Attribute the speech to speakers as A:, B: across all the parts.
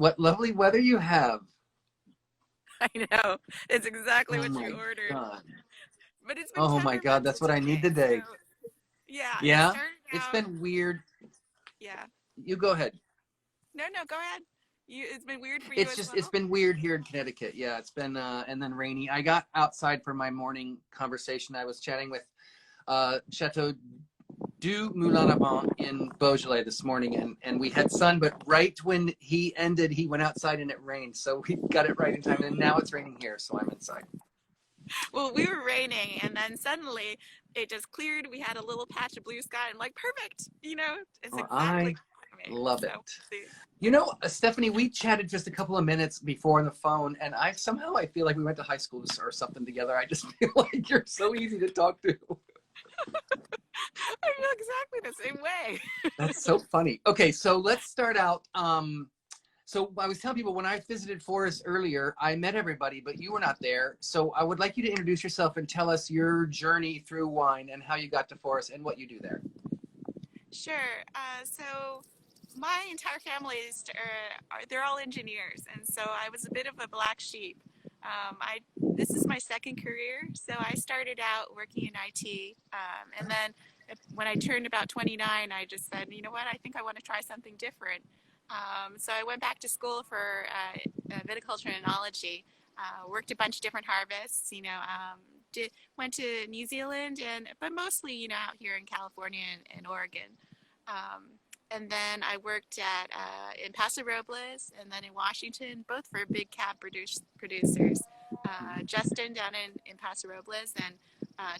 A: What lovely weather you have.
B: I know. It's exactly
A: Oh
B: what
A: my
B: you ordered.
A: God.
B: But it's been
A: Oh my God,
B: temperamental
A: that's what I need
B: today. So,
A: today.
B: yeah, it
A: Yeah,
B: started
A: it's
B: out.
A: been weird.
B: Yeah.
A: You go ahead.
B: No, no, go ahead. It's been weird for you
A: It's
B: as
A: just, it's
B: well?
A: been weird here in Connecticut. Yeah, it's been, and then rainy. I got outside for my morning conversation. I was chatting with Chateau du Moulin à Vent in Beaujolais this morning, and we had sun, but right when he ended, he went outside and it rained. So we got it right in time, and now it's raining here, so I'm inside.
B: Well, we were raining, and then suddenly it just cleared. We had a little patch of blue sky, and like, perfect. It's
A: Well,
B: exactly
A: I
B: me.
A: love
B: So,
A: it.
B: see.
A: You know, Stephanie, we chatted just a couple of minutes before on the phone, and I feel like we went to high school or something together. I just feel like you're so easy to talk to.
B: I feel exactly the same way.
A: That's so funny. Okay, so let's start out. So I was telling people when I visited Foris earlier, I met everybody, but you were not there. So I would like you to introduce yourself and tell us your journey through wine and how you got to Foris and what you do there.
B: Sure. So my entire family they're all engineers, and so I was a bit of a black sheep. I This is my second career, so I started out working in IT, and then when I turned about 29, I just said, you know what, I think I want to try something different. So I went back to school for viticulture and enology. Worked a bunch of different harvests. Went to New Zealand, but mostly out here in California and Oregon. Um, and then I worked in Paso Robles and then in Washington, both for big cab producers. Justin down in Paso Robles and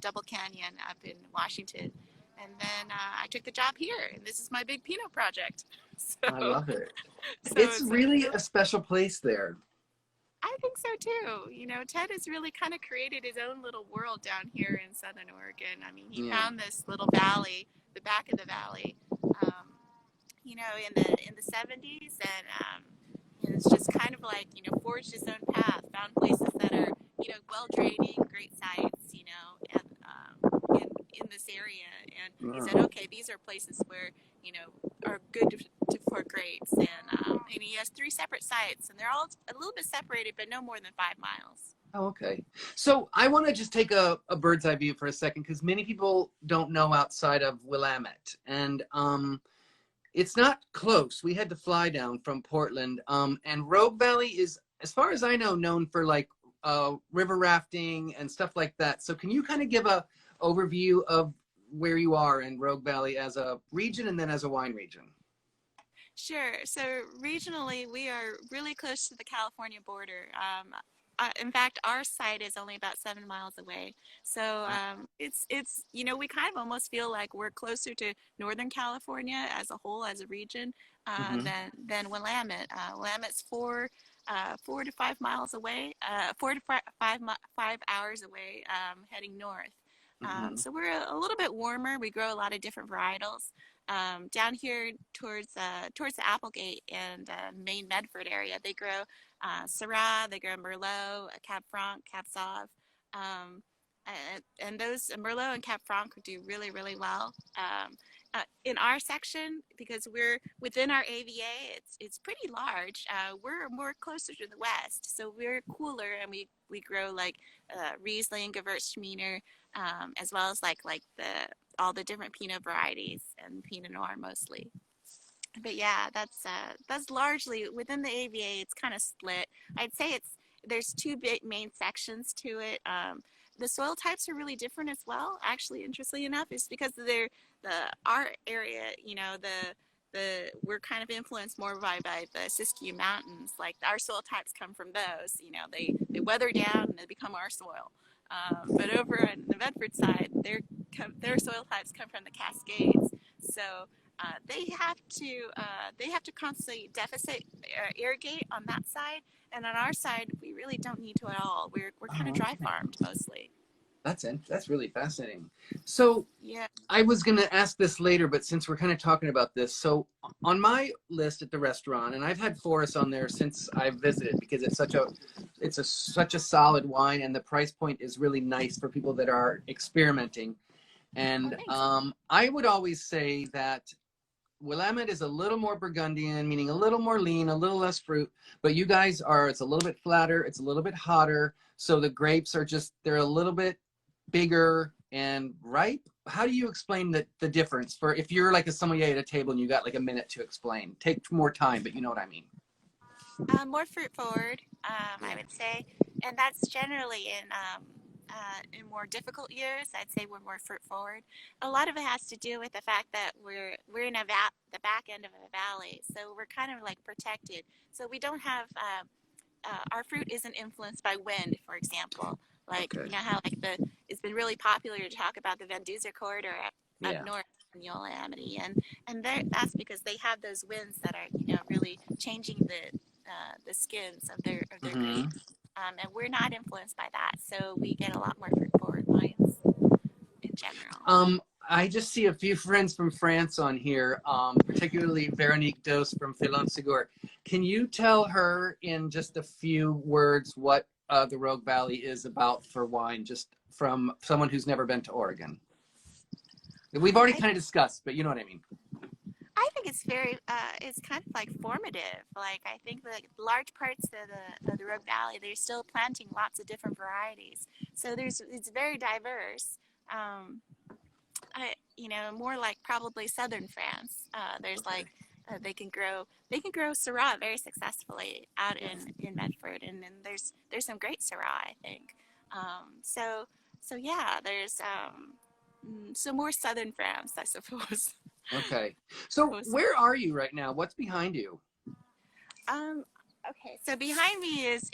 B: Double Canyon up in Washington. And then I took the job here, and this is my big Pinot project.
A: I
B: So,
A: love it.
B: so
A: It's
B: it's
A: really
B: really,
A: a special place there.
B: I think so too. Ted has really kind of created his own little world down here in Southern Oregon. I mean, he
A: Yeah.
B: found this little valley, the back of the valley, um, in the 70s, and it's just kind of like forged his own path, found places that are well draining, great sites, and in this area, and he said,
A: Mm.
B: okay, these are places where are good for grapes, and he has three separate sites, and they're all a little bit separated, but no more than 5 miles.
A: Oh, okay. So I want to just take a bird's eye view for a second because many people don't know outside of Willamette, and it's not close. We had to fly down from Portland, and Rogue Valley is, as far as I know, known for like river rafting and stuff like that. So can you kind of give a overview of where you are in Rogue Valley as a region and then as a wine region?
B: Sure. So regionally, we are really close to the California border. In fact, our site is only about 7 miles away. So it's we kind of almost feel like we're closer to Northern California as a whole, as a region,
A: Mm-hmm.
B: than Willamette. Willamette's 4 to 5 miles away, 5 hours away, heading north.
A: Mm-hmm.
B: So we're a little bit warmer. We grow a lot of different varietals. Down here towards the Applegate and Maine Medford area, they grow Syrah, they grow Merlot, Cab Franc, Cab Sauv, and those Merlot and Cab Franc do really, really well. In our section, because we're within our AVA, it's pretty large. We're more closer to the west, so we're cooler, and we grow like Riesling, Gewürztraminer, as well as like all the different Pinot varieties and Pinot Noir mostly. But yeah, that's largely within the AVA. It's kind of split. I'd say there's two big main sections to it. The soil types are really different as well. Actually, interestingly enough, is because our area, we're kind of influenced more by the Siskiyou Mountains. Like our soil types come from those. They weather down and they become our soil. But over on the Medford side, their soil types come from the Cascades. So they have to constantly deficit irrigate on that side, and on our side we really don't need to at all. We're kind of
A: Oh,
B: dry
A: okay.
B: farmed mostly.
A: That's really fascinating. So
B: Yeah.
A: I was going to ask this later, but since we're kind of talking about this, so on my list at the restaurant, and I've had Foris on there since I visited because it's such a solid wine, and the price point is really nice for people that are experimenting.
B: Oh,
A: And
B: thanks.
A: I would always say that Willamette is a little more Burgundian, meaning a little more lean, a little less fruit. But you guys are, it's a little bit flatter, it's a little bit hotter. So the grapes are just, they're a little bit bigger and ripe. How do you explain the difference for if you're like a sommelier at a table and you got like a minute to explain? Take more time, but you know what I mean.
B: More fruit forward, I would say, and that's generally in more difficult years. I'd say we're more fruit forward. A lot of it has to do with the fact that we're in the back end of a valley, so we're kind of like protected. So we don't have our fruit isn't influenced by wind, for example. Like
A: Okay.
B: you know how like it's been really popular to talk about the Van Duzer corridor up
A: Yeah.
B: north in Yosemite, and that's because they have those winds that are really changing the skins of their
A: Mm-hmm.
B: grapes, and we're not influenced by that, so we get a lot more fruit forward wines in general.
A: I just see a few friends from France on here, particularly Veronique Dos from Filon Segur. Can you tell her in just a few words what the Rogue Valley is about for wine, just from someone who's never been to Oregon? We've already kind of discussed, but you know what I mean.
B: I think it's it's kind of like formative. Like I think that large parts of the Rogue Valley, they're still planting lots of different varieties. So it's very diverse. More like probably southern France. There's
A: Okay.
B: they can grow Syrah very successfully out in Medford, and then there's some great Syrah, I think. So yeah, there's so more southern France, I suppose.
A: Okay. So where are you right now? What's behind you?
B: Okay, so behind me is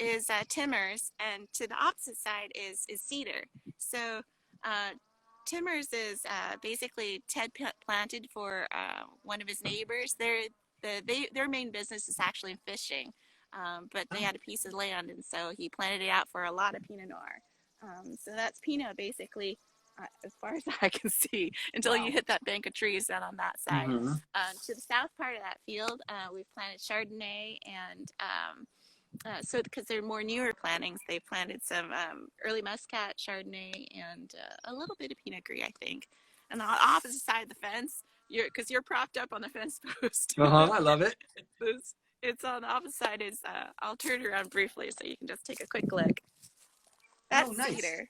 B: Timmers, and to the opposite side is Cedar. So Timmers is basically Ted planted for one of his neighbors. Their main business is actually fishing, but they had a piece of land, and so he planted it out for a lot of Pinot Noir. So that's Pinot basically, as far as I can see, until you hit that bank of trees down on that side.
A: Mm-hmm.
B: To the south part of that field, we've planted Chardonnay, and so because they're more newer plantings, they planted some early Muscat, Chardonnay, and a little bit of Pinot Gris, I think. And on the opposite side of the fence, because you're propped up on the fence post.
A: I love it.
B: It's on the opposite side. I'll turn it around briefly so you can just take a quick look. That's
A: nice.
B: Cedar.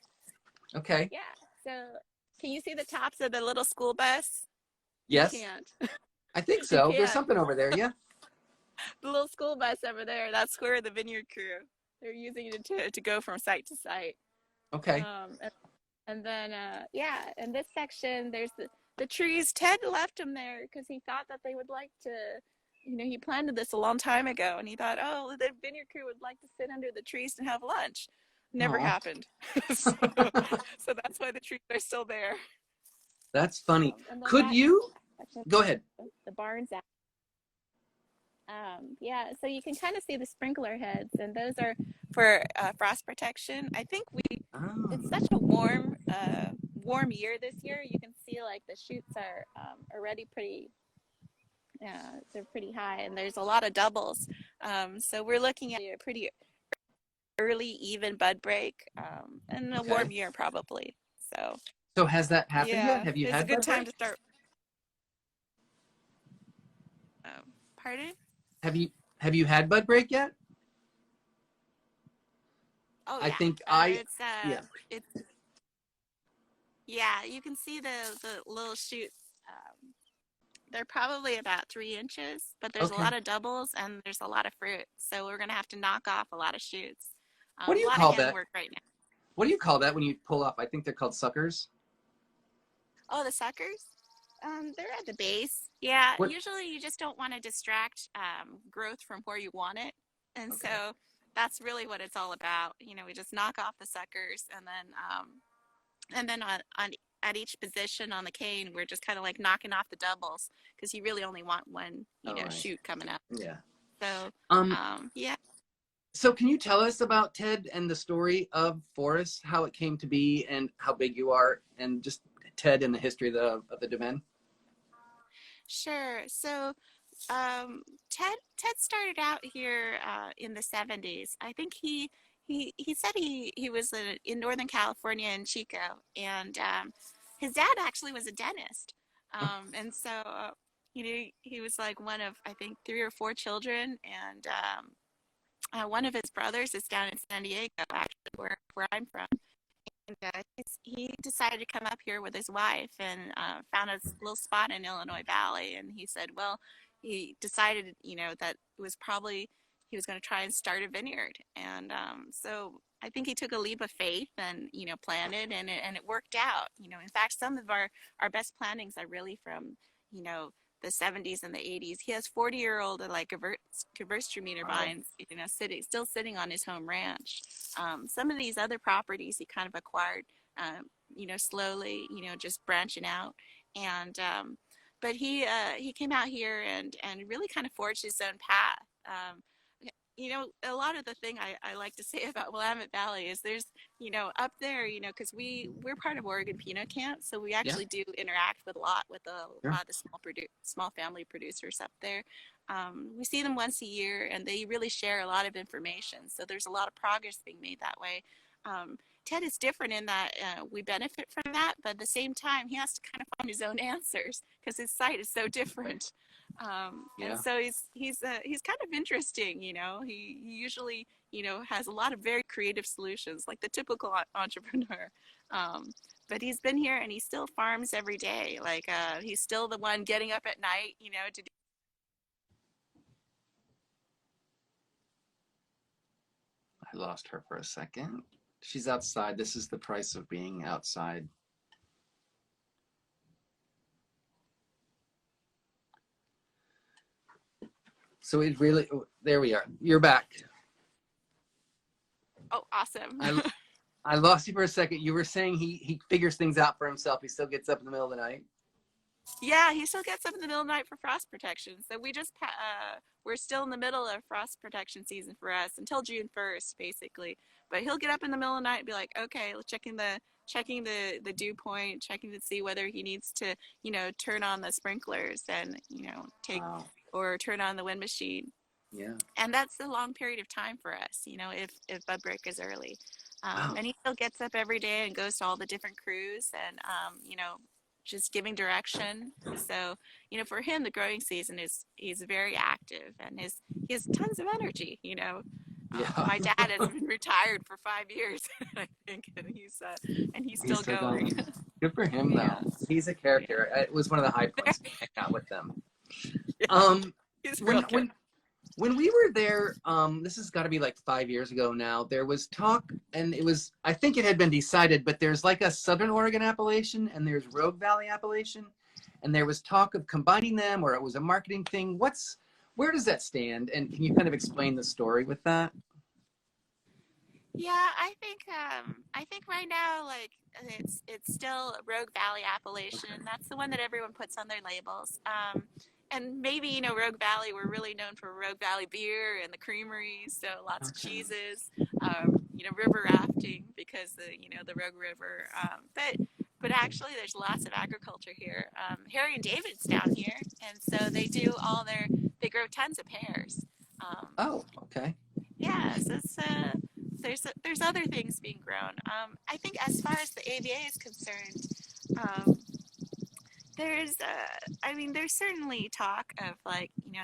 A: Okay.
B: Yeah. So can you see the tops of the little school bus?
A: Yes.
B: You can't.
A: I think so. There's something over there. Yeah.
B: The little school bus over there, that's where the vineyard crew, they're using it to go from site to site.
A: Okay.
B: And then in this section there's the trees. Ted left them there because he thought that they would like to, he planted this a long time ago, and he thought, oh, the vineyard crew would like to sit under the trees and have lunch. Never happened. So that's why the trees are still there.
A: That's funny. Could you go ahead?
B: The barn's out. So you can kind of see the sprinkler heads, and those are for frost protection. I think it's such a warm year this year. You can see like the shoots are already pretty, they're pretty high, and there's a lot of doubles. So we're looking at a pretty early even bud break, and a warm year probably. So
A: has that happened yet? Have you had
B: it's a good time to start. Pardon?
A: Have you had bud break yet?
B: Oh,
A: I think you can see the little shoots. They're probably about 3 inches, but there's a lot of doubles and there's a lot of fruit. So we're gonna have to knock off a lot of shoots. What do you call that?
B: Work right now.
A: What do you call that when you pull off? I think they're called suckers.
B: Oh, the suckers? They're at the base. Yeah, usually you just don't want to distract growth from where you want it. And so that's really what it's all about. We just knock off the suckers, and then on at each position on the cane, we're just kind of like knocking off the doubles, because you really only want one, shoot coming up.
A: Yeah.
B: So, yeah.
A: So can you tell us about Ted and the story of Foris, how it came to be and how big you are, and just Ted and the history of the domain?
B: Sure. So Ted started out here in the 70s. I think he said he was in Northern California in Chico, and his dad actually was a dentist. And so he was like one of, I think, 3 or 4 children, and one of his brothers is down in San Diego, actually, where I'm from. And he decided to come up here with his wife and found a little spot in Illinois Valley. And he said, well, he decided, that it was probably he was going to try and start a vineyard. And so I think he took a leap of faith and, planted, and it worked out. In fact, some of our best plantings are really from, the 70s and the 80s. He has 40-year-old like Gewürztraminer vines, still sitting on his home ranch. Some of these other properties he kind of acquired, slowly, just branching out. And but he came out here and really kind of forged his own path. A lot of the thing I like to say about Willamette Valley is there's, up there, because we're part of Oregon Pinot Camp, so we actually do interact with a lot of the small family producers up there. We see them once a year, and they really share a lot of information. So there's a lot of progress being made that way. Ted is different in that we benefit from that, but at the same time, he has to kind of find his own answers because his site is so different. And so he's kind of interesting. He usually has a lot of very creative solutions, like the typical entrepreneur. But he's been here and he still farms every day. Like he's still the one getting up at night, to do.
A: I lost her for a second. She's outside. This is the price of being outside. So it really, there we are. You're back.
B: Oh, awesome.
A: I lost you for a second. You were saying he figures things out for himself. He still gets up in the middle of the night.
B: Yeah, he still gets up in the middle of the night for frost protection. So we're still in the middle of frost protection season for us until June 1st, basically. But he'll get up in the middle of the night and be like, okay, checking the dew point, checking to see whether he needs to, turn on the sprinklers and, or turn on the wind machine.
A: Yeah.
B: And that's a long period of time for us, if bud break is early. And he still gets up every day and goes to all the different crews and, just giving direction. So, for him, the growing season he's very active and he has tons of energy, My dad has been retired for 5 years, I think, and he's still going.
A: Good for him, though. He's a character. It was one of the high points to hang out with them.
B: He's
A: when we were there, this has got to be like 5 years ago now, there was talk, and I think it had been decided, but there's like a Southern Oregon appellation and there's Rogue Valley appellation, and there was talk of combining them, or it was a marketing thing. Where does that stand? And can you kind of explain the story with that?
B: Yeah, I think right now, like, it's still Rogue Valley appellation. Okay. That's the one that everyone puts on their labels. And maybe, Rogue Valley, we're really known for Rogue Valley beer and the creameries, so lots of cheeses, river rafting because the Rogue River. But actually there's lots of agriculture here. Harry and David's down here, and so they grow tons of pears.
A: Okay.
B: Yeah, so it's, there's other things being grown. I think as far as the AVA is concerned, there's certainly talk of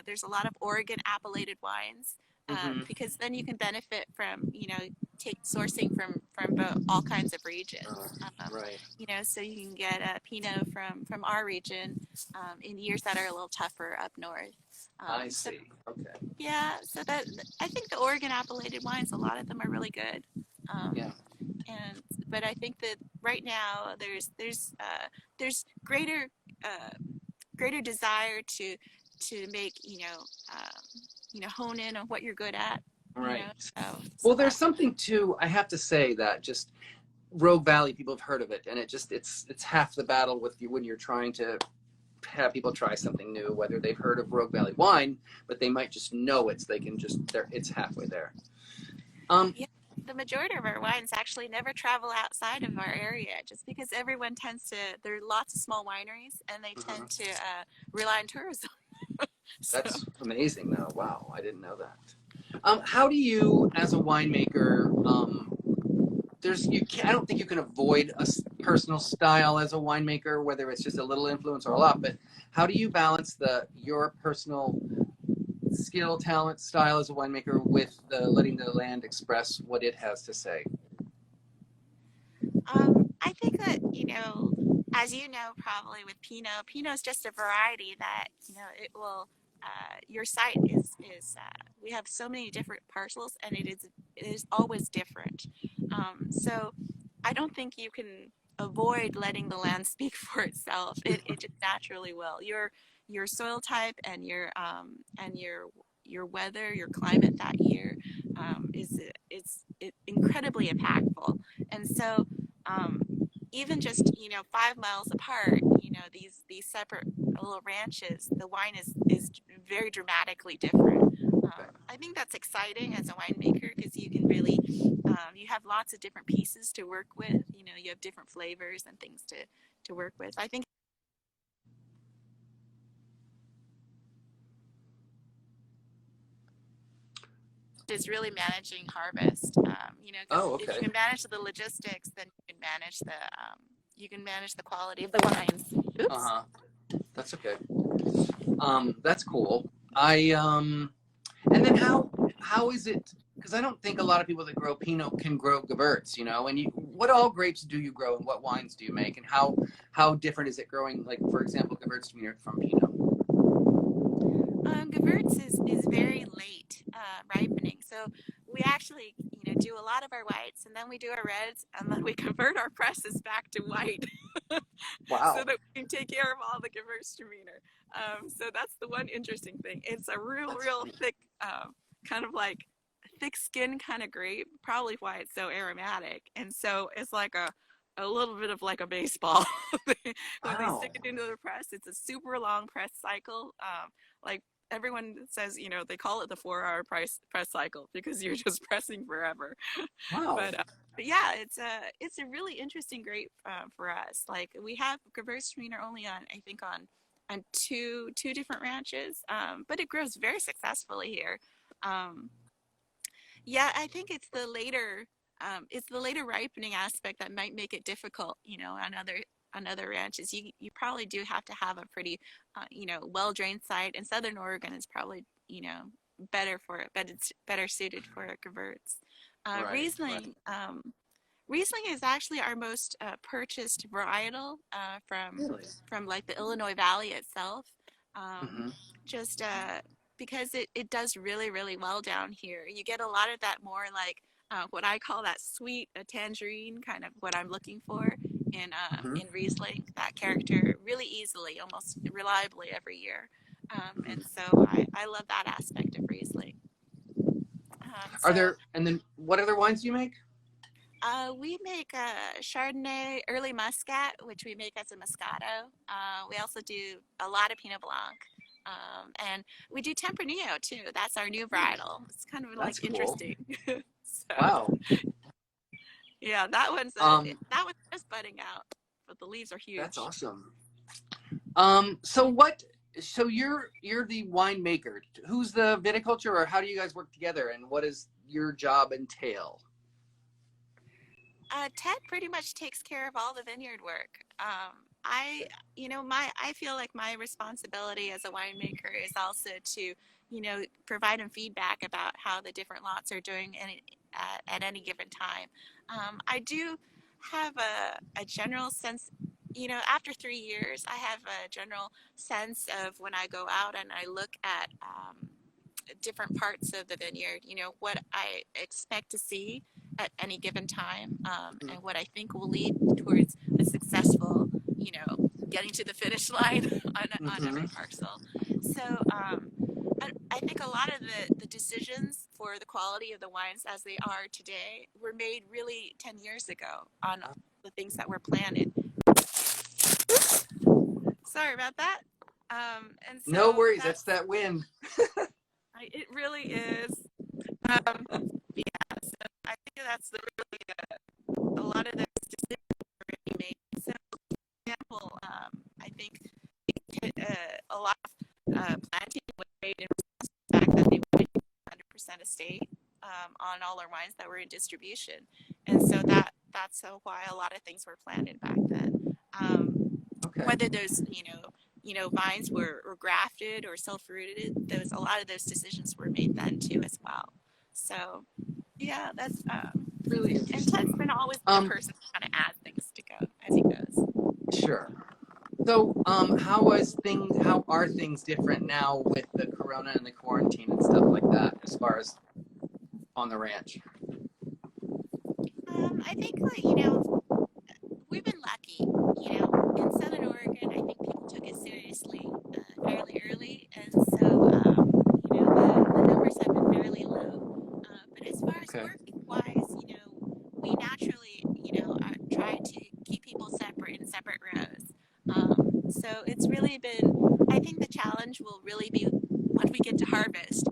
B: there's a lot of Oregon appellated wines, because then you can benefit from, sourcing from all kinds of regions.
A: Right.
B: So you can get a Pinot from our region in years that are a little tougher up north.
A: I see. Okay.
B: Yeah, so that I think the Oregon appellated wines, a lot of them are really good. But I think that right now there's greater desire to make hone in on what you're good at.
A: Right. Well, there's something too. I have to say that just Rogue Valley, people have heard of it, and it's half the battle with you when you're trying to have people try something new, whether they've heard of Rogue Valley wine, but they might just know it's halfway there.
B: Yeah, the majority of our wines actually never travel outside of our area, just because everyone there are lots of small wineries, and they tend to rely on tourism.
A: That's amazing, though. Wow, I didn't know that. How do you, as a winemaker, I don't think you can avoid personal style as a winemaker, whether it's just a little influence or a lot, but how do you balance your personal skill, talent, style as a winemaker with letting the land express what it has to say?
B: I think that, as you know, probably with Pinot is just a variety that, it will, your site we have so many different parcels and it is always different. So I don't think you can avoid letting the land speak for itself. It just naturally will. Your soil type and your weather, your climate that year, is incredibly impactful. And so, um, even just 5 miles apart, these separate little ranches, the wine is very dramatically different. I think that's exciting as a winemaker because you can really you have lots of different pieces to work with. You have different flavors and things to work with. I think is really managing harvest. Because
A: Oh,
B: if you
A: okay.
B: can manage the logistics, then you can manage the quality of the wines. Oops.
A: Uh-huh. That's okay. That's cool. And then how is it? Because I don't think a lot of people that grow Pinot can grow Gewurz, And what all grapes do you grow, and what wines do you make, and how different is it growing? Like, for example, Gewürztraminer from Pinot.
B: Gewurz is very late ripening, so we actually do a lot of our whites, and then we do our reds, and then we convert our presses back to white,
A: Wow.
B: so that we can take care of all the Gewürztraminer. So that's the one interesting thing. It's a real thick, kind of like thick skin kind of grape, probably why it's so aromatic, and so it's like a little bit of like a baseball. When they stick it into the press, it's a super long press cycle. Like everyone says, they call it the 4-hour press cycle because you're just pressing forever.
A: Wow.
B: But yeah, it's a really interesting grape for us. Like we have Gewürztraminer only on two different ranches, but it grows very successfully here. Yeah, I think it's the later ripening aspect that might make it difficult, on other ranches. You probably do have to have a pretty, well drained site. And Southern Oregon is probably, better for it, but it's better suited for a Gewurz.
A: Right.
B: Riesling, Riesling is actually our most purchased varietal
A: Really?
B: from like the Illinois Valley itself.
A: Mm-hmm.
B: Just because it does really, really well down here. You get a lot of that more like what I call that sweet tangerine, kind of what I'm looking for in Riesling, that character really easily, almost reliably every year. And so I love that aspect of Riesling.
A: And then what other wines do you make?
B: We make Chardonnay, early Muscat, which we make as a Moscato. We also do a lot of Pinot Blanc. And we do Tempranillo too. That's our new varietal. It's kind of like interesting. So,
A: wow.
B: Yeah, that one's just budding out, but the leaves are huge.
A: That's awesome. So you're the winemaker. Who's the viticulture, or how do you guys work together, and what does your job entail?
B: Ted pretty much takes care of all the vineyard work. I feel like my responsibility as a winemaker is also to, provide him feedback about how the different lots are doing at any given time. I do have a general sense, after 3 years, I have a general sense of when I go out and I look at different parts of the vineyard, what I expect to see at any given time, and what I think will lead towards a successful, getting to the finish line on every parcel. So I think a lot of the decisions for the quality of the wines as they are today were made really 10 years ago on the things that were planted. Sorry about that. And so
A: no worries, that's that wind.
B: It really is. Yeah, so I think that's really a lot of those decisions were already made. So, for example, I think a lot of planting was made in response to the fact that they wanted 100% estate on all our wines that were in distribution, and so that's why a lot of things were planted back then.
A: Okay.
B: Whether those, vines were grafted or self-rooted, a lot of those decisions were made then too as well. So, yeah, that's
A: Really
B: and
A: interesting.
B: Ted's been always the person to kind of add things to go as he goes.
A: Sure. So, how are things different now with the corona and the quarantine and stuff like that, as far as on the ranch?
B: I think that, we've been lucky. In Southern Oregon, I think people took it seriously fairly early, and so the numbers have been fairly low. But as far as work-wise, we naturally, try to keep people separate in separate rows. So it's really been, I think the challenge will really be when we get to harvest,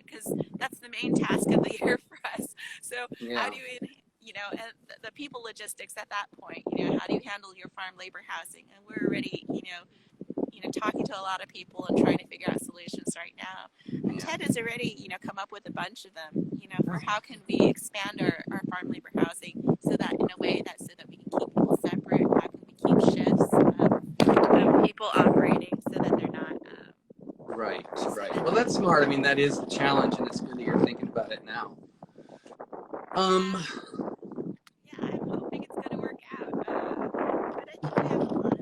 B: because that's the main task of the year for us. So how do you, and the people logistics at that point, how do you handle your farm labor housing? And we're already, talking to a lot of people and trying to figure out solutions right now. And Ted has already, come up with a bunch of them, for how can we expand our farm labor housing so that in a way so that we can keep people separate. How can we keep shifts of people operating so that they're not.
A: Right. Well, that's smart. I mean, that is the challenge, and it's good that you're thinking about it now.
B: Yeah, I'm hoping it's going to work out. But I think we have a lot of,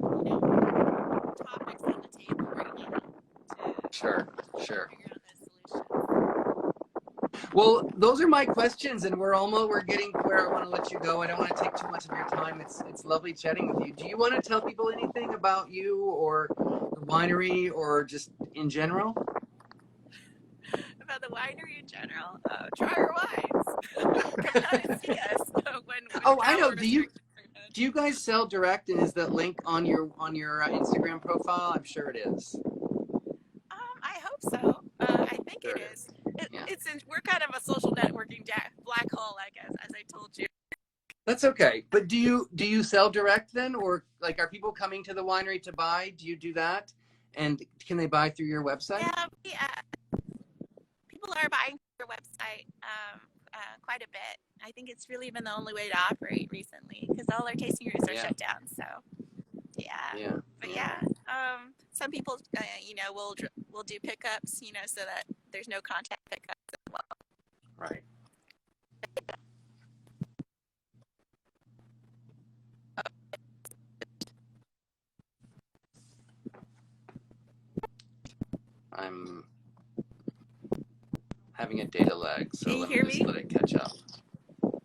B: topics on the table right now to
A: Sure.
B: figure out those solutions.
A: Well, those are my questions, and we're getting where I want to let you go. I don't want to take too much of your time. It's lovely chatting with you. Do you want to tell people anything about you or the winery or just in general?
B: About the winery in general, try our wines. Come out and see us when
A: I know. Do you guys sell direct, and is that link on your Instagram profile? I'm sure it is.
B: I hope so. I think it is. We're kind of a social networking black hole, I guess, as I told you.
A: That's okay. But do you sell direct then, or like are people coming to the winery to buy? Do you do that? And can they buy through your website?
B: Yeah, people are buying through your website quite a bit. I think it's really been the only way to operate recently because all our tasting rooms are shut down. So some people, will do pickups, so that there's no contact pickups as well.
A: Right. I'm having a data lag, so let me just let it catch up.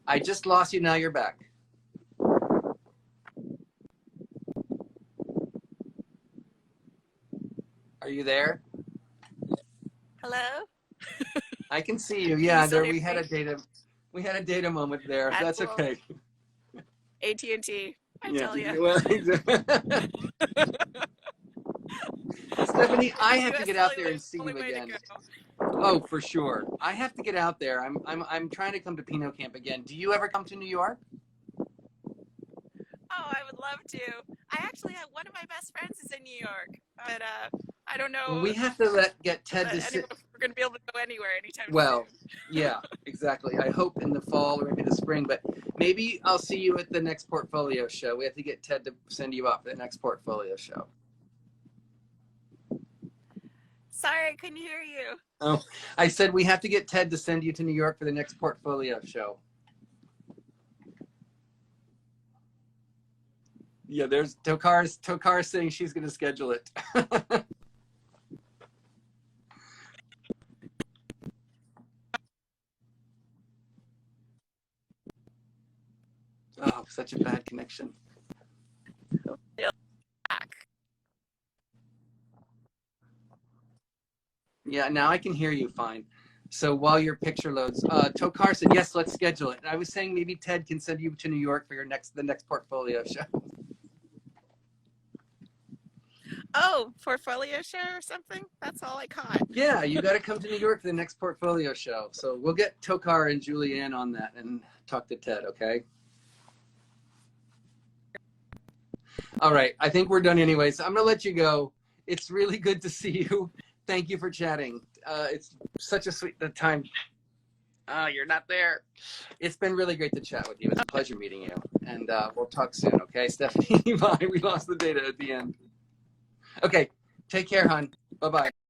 A: I just lost you. Now you're back. Are you there?
B: Hello?
A: I can see you. Yeah, there we had a data moment there. That's okay.
B: AT&T, I tell you.
A: Well, Stephanie, I have to get out there and see you again. Oh, for sure. I have to get out there. I'm trying to come to Pinot Camp again. Do you ever come to New York?
B: Oh, I would love to. I actually have one of my best friends is in New York, but I don't know.
A: Well, we have to get Ted to sit.
B: We're going to be able to go anywhere anytime
A: soon.
B: Yeah,
A: exactly. I hope in the fall or maybe the spring, but maybe I'll see you at the next portfolio show. We have to get Ted to send you up for the next portfolio show.
B: Sorry, I couldn't hear you.
A: Oh, I said we have to get Ted to send you to New York for the next portfolio show. Yeah, there's Tokar saying she's going to schedule it. Oh, such a bad connection. Yeah, now I can hear you fine. So while your picture loads, Tokar said, yes, let's schedule it. And I was saying maybe Ted can send you to New York for the next portfolio show.
B: Oh, portfolio show or something? That's all I caught.
A: Yeah, you got to come to New York for the next portfolio show. So we'll get Tokar and Julianne on that and talk to Ted, okay? All right, I think we're done anyway, so I'm going to let you go. It's really good to see you. Thank you for chatting. It's such a sweet time. Oh, you're not there. It's been really great to chat with you. It's a pleasure meeting you. And we'll talk soon, okay? Stephanie, bye. We lost the data at the end. Okay, take care, hon. Bye-bye.